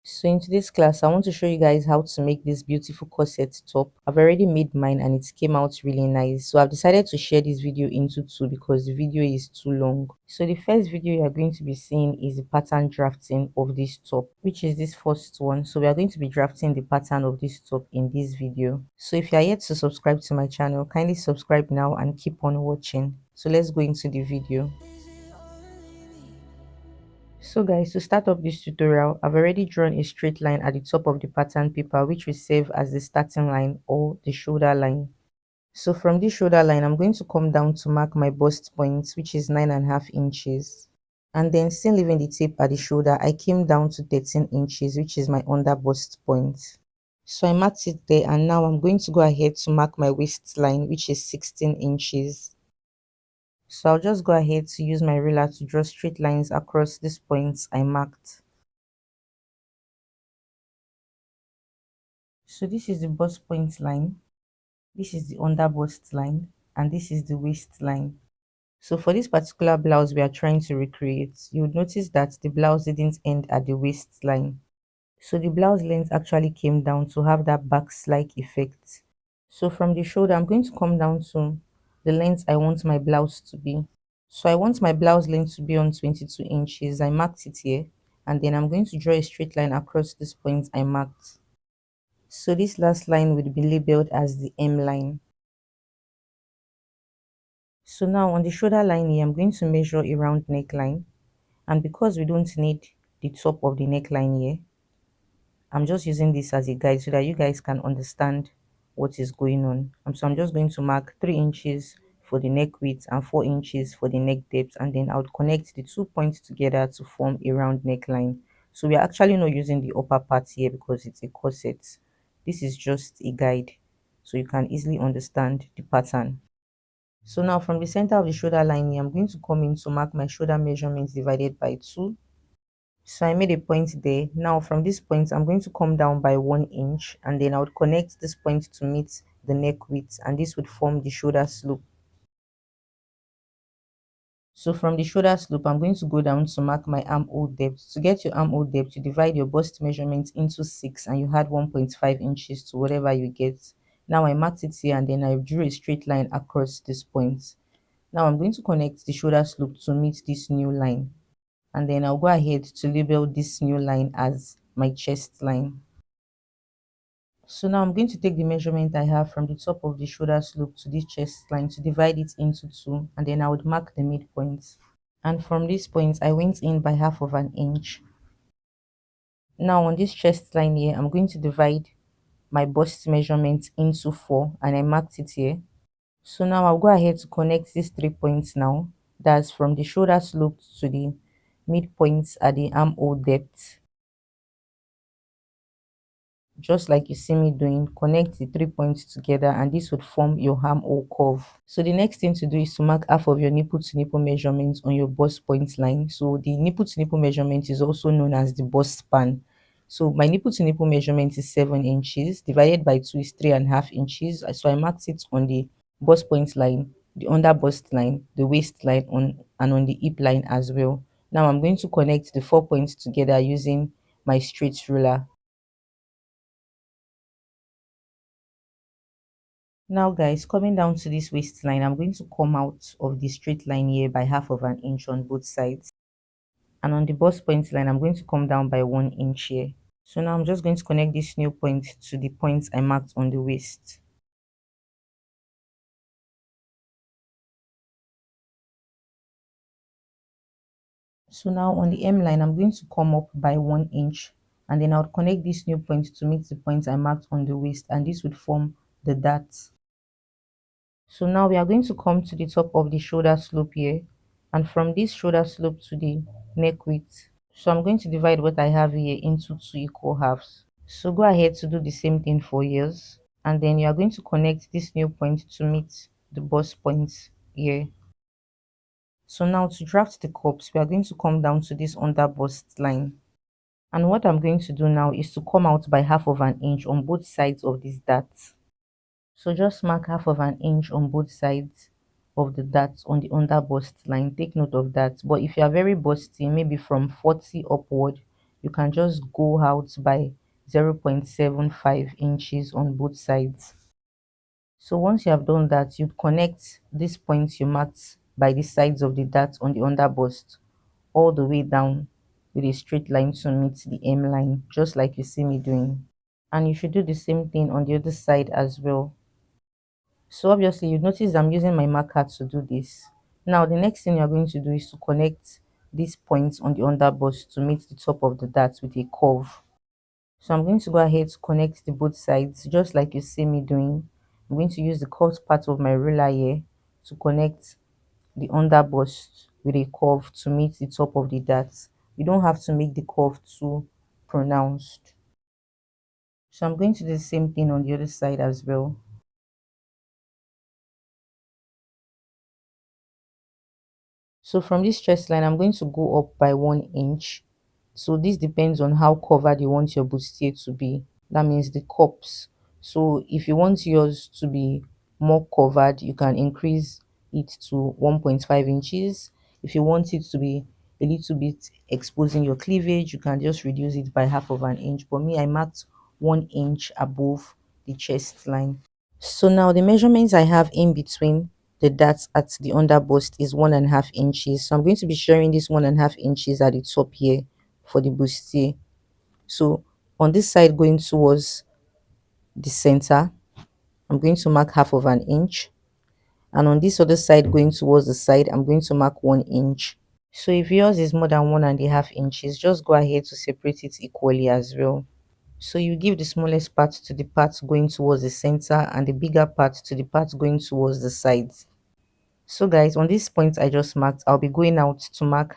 So in today's class, I want to show you guys how to make this beautiful corset top. I've already made mine and it came out really nice. So I've decided to share this video into two because the video is too long. So the first video you are going to be seeing is the pattern drafting of this top, which is this first one. So we are going to be drafting the pattern of this top in this video. So if you are yet to subscribe to my channel, kindly subscribe now and keep on watching. So let's go into the video. So guys, to start up this tutorial, I've already drawn a straight line at the top of the pattern paper, which will serve as the starting line or the shoulder line. So from this shoulder line, I'm going to come down to mark my bust point, which is 9.5 inches. And then still leaving the tape at the shoulder, I came down to 13 inches, which is my under bust point. So I marked it there, and now I'm going to go ahead to mark my waistline, which is 16 inches. So I'll just go ahead to use my ruler to draw straight lines across these points I marked. So this is the bust point line, this is the under bust line, and this is the waistline. So for this particular blouse we are trying to recreate, you would notice that the blouse didn't end at the waistline. So the blouse length actually came down to have that back-like effect. So from the shoulder, I'm going to come down to the length I want my blouse to be. So I want my blouse length to be on 22 inches. I marked it here, and then I'm going to draw a straight line across this point I marked. So this last line will be labeled as the M line. So now on the shoulder line here, I'm going to measure a round neckline. And because we don't need the top of the neckline here, I'm just using this as a guide so that you guys can understand what is going on. So I'm just going to mark 3 inches for the neck width and 4 inches for the neck depth, and then I would connect the 2 points together to form a round neckline. So we are actually not using the upper part here because it's a corset. This is just a guide so you can easily understand the pattern. So now from the center of the shoulder line here, I'm going to come in to mark my shoulder measurements divided by 2. So I made a point there. Now from this point, I'm going to come down by 1 inch, and then I would connect this point to meet the neck width, and this would form the shoulder slope. So from the shoulder slope, I'm going to go down to mark my armhole depth. To get your armhole depth, you divide your bust measurement into 6 and you add 1.5 inches to whatever you get. Now I marked it here, and then I drew a straight line across this point. Now I'm going to connect the shoulder slope to meet this new line, and then I'll go ahead to label this new line as my chest line. So now I'm going to take the measurement I have from the top of the shoulder slope to this chest line to divide it into 2, and then I would mark the midpoint. And from this point, I went in by half of an inch. Now on this chest line here, I'm going to divide my bust measurement into 4, and I marked it here. So now I'll go ahead to connect these 3 points now. That's from the shoulder slope to the midpoints at the armhole depth. Just like you see me doing, connect the 3 points together, and this would form your armhole curve. So the next thing to do is to mark half of your nipple to nipple measurement on your bust point line. So the nipple to nipple measurement is also known as the bust span. So my nipple to nipple measurement is 7 inches, divided by 2 is 3.5 inches. So I marked it on the bust point line, the under bust line, the waistline, and on the hip line as well. Now I'm going to connect the 4 points together using my straight ruler. Now guys, coming down to this waistline, I'm going to come out of the straight line here by half of an inch on both sides. And on the bust point line, I'm going to come down by 1 inch here. So now I'm just going to connect this new point to the points I marked on the waist. So now on the M line, I'm going to come up by 1 inch, and then I'll connect this new point to meet the points I marked on the waist, and this would form the dart. So now we are going to come to the top of the shoulder slope here, and from this shoulder slope to the neck width. So I'm going to divide what I have here into 2 equal halves. So go ahead to do the same thing for yours, and then you are going to connect this new point to meet the bust points here. So now to draft the cups, we are going to come down to this under bust line. And what I'm going to do now is to come out by half of an inch on both sides of this dart. So just mark half of an inch on both sides of the dart on the under bust line. Take note of that. But if you are very busty, maybe from 40 upward, you can just go out by 0.75 inches on both sides. So once you have done that, you connect these points you marked by the sides of the dart on the under bust all the way down with a straight line to meet the M line, just like you see me doing. And you should do the same thing on the other side as well. So obviously you notice I'm using my marker to do this. Now the next thing you're going to do is to connect these points on the under bust to meet the top of the dart with a curve. So I'm going to go ahead to connect the both sides just like you see me doing. I'm going to use the curved part of my ruler here to connect the under bust with a curve to meet the top of the dart. You don't have to make the curve too pronounced. So I'm going to do the same thing on the other side as well. So from this chest line, I'm going to go up by 1 inch. So this depends on how covered you want your bustier to be. That means the cups. So if you want yours to be more covered, you can increase it to 1.5 inches. If you want it to be a little bit exposing your cleavage, you can just reduce it by half of an inch. But me, I marked 1 inch above the chest line. So now the measurements I have in between the darts at the under bust is 1.5 inches. So I'm going to be sharing this 1.5 inches at the top here for the bustier. So on this side going towards the center, I'm going to mark half of an inch. And on this other side going towards the side, I'm going to mark 1 inch. So if yours is more than 1.5 inches, just go ahead to separate it equally as well. So you give the smallest part to the part going towards the center and the bigger part to the part going towards the sides. So guys, on this point I just marked, I'll be going out to mark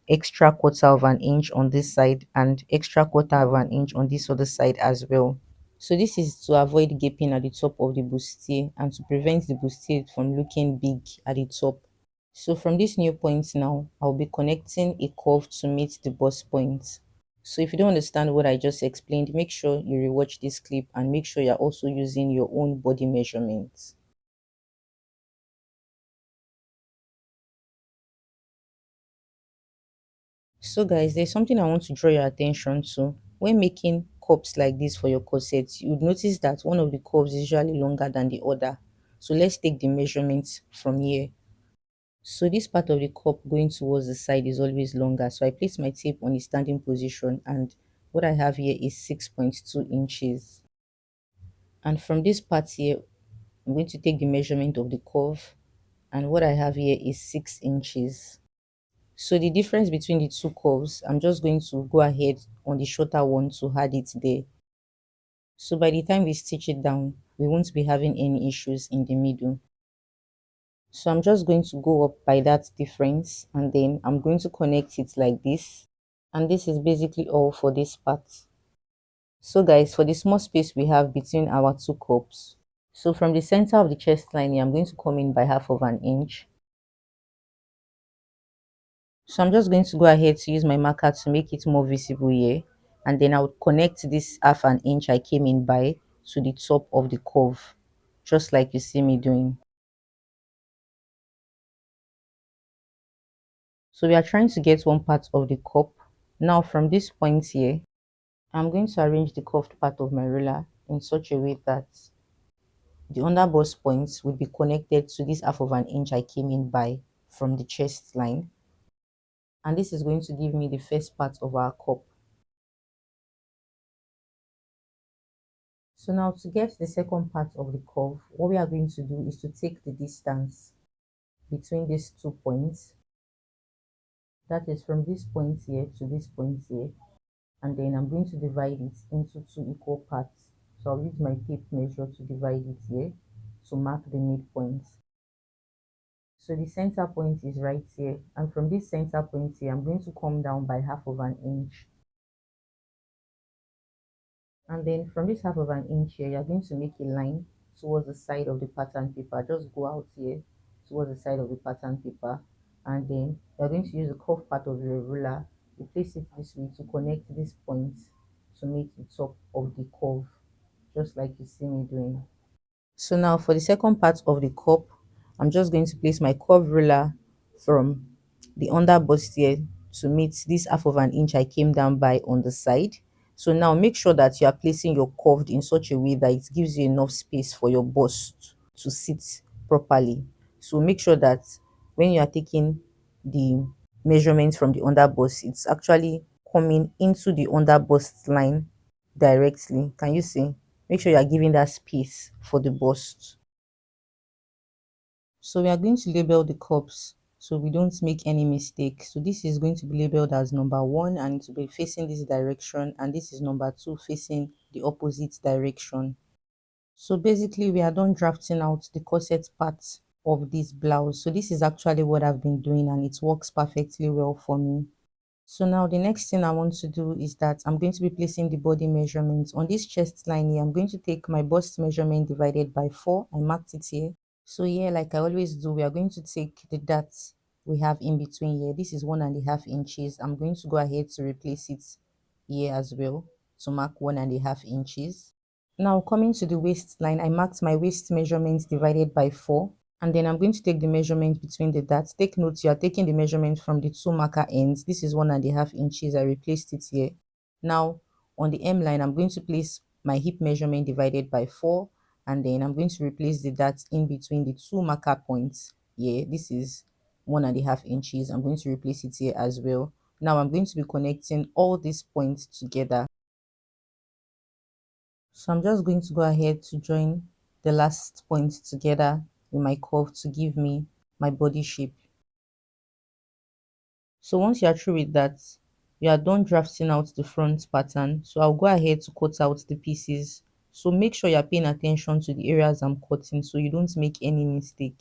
extra quarter of an inch on this side and extra quarter of an inch on this other side as well. So this is to avoid gaping at the top of the bustier and to prevent the bustier from looking big at the top. So from this new point now, I'll be connecting a curve to meet the bust point. So if you don't understand what I just explained, make sure you rewatch this clip and make sure you're also using your own body measurements. So guys, there's something I want to draw your attention to. When making cups like this for your corset, you'd notice that one of the curves is usually longer than the other. So let's take the measurements from here. So this part of the cup going towards the side is always longer. So I place my tape on the standing position and what I have here is 6.2 inches. And from this part here, I'm going to take the measurement of the curve and what I have here is 6 inches. So the difference between the two curves, I'm just going to go ahead on the shorter one to add it there. So by the time we stitch it down, we won't be having any issues in the middle. So I'm just going to go up by that difference and then I'm going to connect it like this. And this is basically all for this part. So guys, for the small space we have between our two cups, so from the center of the chest line here, I'm going to come in by half of an inch. So I'm just going to go ahead to use my marker to make it more visible here. And then I would connect this half an inch I came in by to the top of the curve, just like you see me doing. So we are trying to get one part of the cup. Now from this point here, I'm going to arrange the curved part of my ruler in such a way that the underbust points will be connected to this half of an inch I came in by from the chest line. And this is going to give me the first part of our cup. So now to get the second part of the curve, what we are going to do is to take the distance between these 2 points. That is from this point here to this point here. And then I'm going to divide it into two equal parts. So I'll use my tape measure to divide it here to mark the midpoint. So the center point is right here. And from this center point here, I'm going to come down by half of an inch. And then from this half of an inch here, you're going to make a line towards the side of the pattern paper. Just go out here towards the side of the pattern paper. And then you're going to use the curved part of your ruler. You place it this way to connect this point to make the top of the curve, just like you see me doing. So now for the second part of the cup, I'm just going to place my curved ruler from the under bust here to meet this half of an inch I came down by on the side. So now make sure that you are placing your curved in such a way that it gives you enough space for your bust to sit properly. So make sure that when you are taking the measurements from the under bust, it's actually coming into the under bust line directly. Can you see? Make sure you are giving that space for the bust. So we are going to label the cups so we don't make any mistake. So this is going to be labeled as number 1 and it will be facing this direction, and this is number 2 facing the opposite direction. So basically we are done drafting out the corset part of this blouse. So this is actually what I've been doing and it works perfectly well for me. So now the next thing I want to do is that I'm going to be placing the body measurements on this chest line here. I'm going to take my bust measurement divided by 4. I marked it here. So here, like I always do, we are going to take the dots we have in between here. This is 1.5 inches. I'm going to go ahead to replace it here as well to mark 1.5 inches. Now coming to the waistline, I marked my waist measurements divided by 4. And then I'm going to take the measurement between the dots. Take note, you are taking the measurement from the 2 marker ends. This is 1.5 inches. I replaced it here. Now on the M line, I'm going to place my hip measurement divided by 4. And then I'm going to replace the dots in between the 2 marker points. Yeah, this is 1.5 inches. I'm going to replace it here as well. Now I'm going to be connecting all these points together. So I'm just going to go ahead to join the last point together with my curve to give me my body shape. So once you are through with that, you are done drafting out the front pattern. So I'll go ahead to cut out the pieces. So make sure you're paying attention to the areas I'm cutting so you don't make any mistake.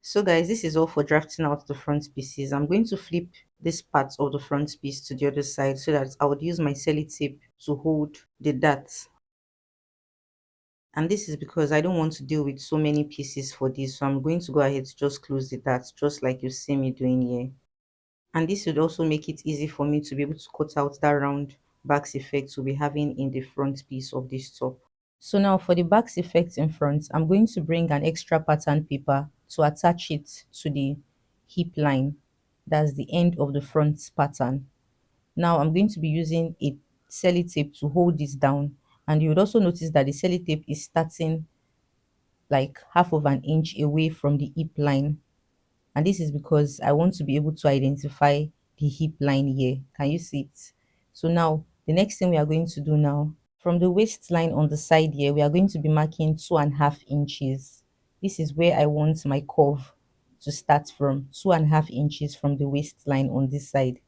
So guys, this is all for drafting out the front pieces. I'm going to flip this part of the front piece to the other side so that I would use my sellotape to hold the darts. And this is because I don't want to deal with so many pieces for this, so I'm going to go ahead to just close the darts just like you see me doing here. And this would also make it easy for me to be able to cut out that round backs effect we'll be having in the front piece of this top. So now for the backs effect in front, I'm going to bring an extra pattern paper to attach it to the hip line. That's the end of the front pattern. Now I'm going to be using a sellotape to hold this down, and you would also notice that the sellotape is starting like half of an inch away from the hip line, and this is because I want to be able to identify the hip line here. Can you see it? So now the next thing we are going to do now, from the waistline on the side here, we are going to be marking 2.5 inches. This is where I want my curve to start from, 2.5 inches from the waistline on this side.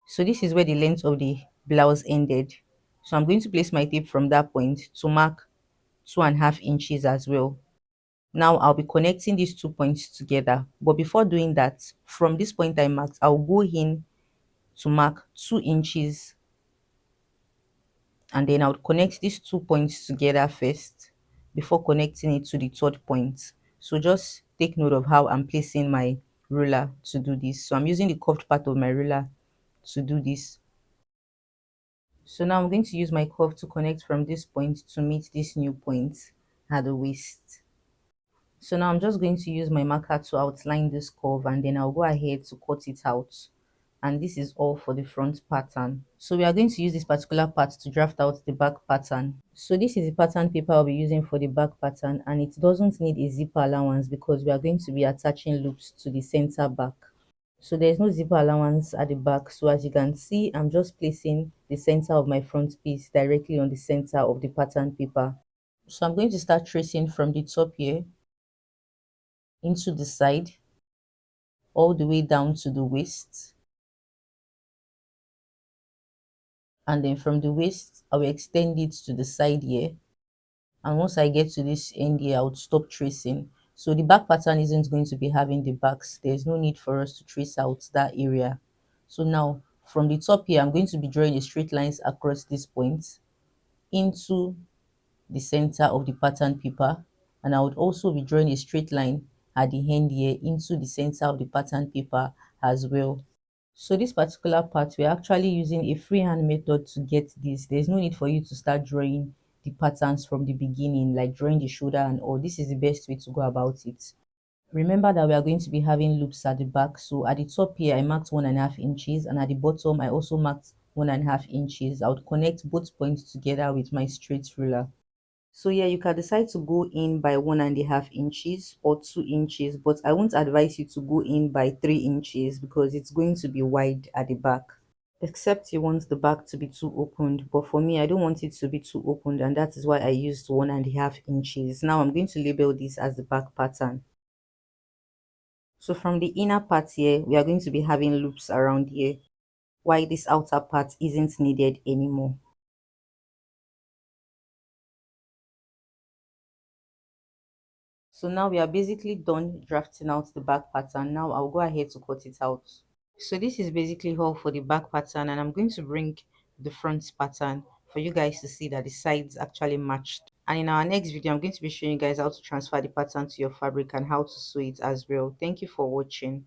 So this is where the length of the blouse ended. So I'm going to place my tape from that point to mark 2.5 inches as well. Now I'll be connecting these 2 points together. But before doing that, from this point I marked, I'll go in to mark 2 inches, and then I'll connect these 2 points together first before connecting it to the third point. So just take note of how I'm placing my ruler to do this. So I'm using the curved part of my ruler to do this. So now I'm going to use my curve to connect from this point to meet this new point at the waist. So now I'm just going to use my marker to outline this curve, and then I'll go ahead to cut it out. And this is all for the front pattern. So we are going to use this particular part to draft out the back pattern. So this is the pattern paper I'll be using for the back pattern, and it doesn't need a zipper allowance because we are going to be attaching loops to the center back. So there's no zipper allowance at the back. So as you can see, I'm just placing the center of my front piece directly on the center of the pattern paper. So I'm going to start tracing from the top here into the side all the way down to the waist, and then from the waist I will extend it to the side here, and once I get to this end here I would stop tracing. So the back pattern isn't going to be having the backs. There's no need for us to trace out that area. So now from the top here I'm going to be drawing a straight lines across this point into the center of the pattern paper, and I would also be drawing a straight line at the end here into the center of the pattern paper as well. So this particular part, we're actually using a freehand method to get this. There's no need for you to start drawing the patterns from the beginning, like drawing the shoulder and all. This is the best way to go about it. Remember that we are going to be having loops at the back. So at the top here, I marked 1.5 inches, and at the bottom, I also marked 1.5 inches. I would connect both points together with my straight ruler. So yeah, you can decide to go in by 1.5 inches or 2 inches, but I won't advise you to go in by 3 inches because it's going to be wide at the back. Except you want the back to be too opened, but for me, I don't want it to be too opened, and that is why I used 1.5 inches. Now I'm going to label this as the back pattern. So from the inner part here, we are going to be having loops around here, while this outer part isn't needed anymore. So now we are basically done drafting out the back pattern. Now I'll go ahead to cut it out. So this is basically all for the back pattern, and I'm going to bring the front pattern for you guys to see that the sides actually matched. And in our next video, I'm going to be showing you guys how to transfer the pattern to your fabric and how to sew it as well. Thank you for watching.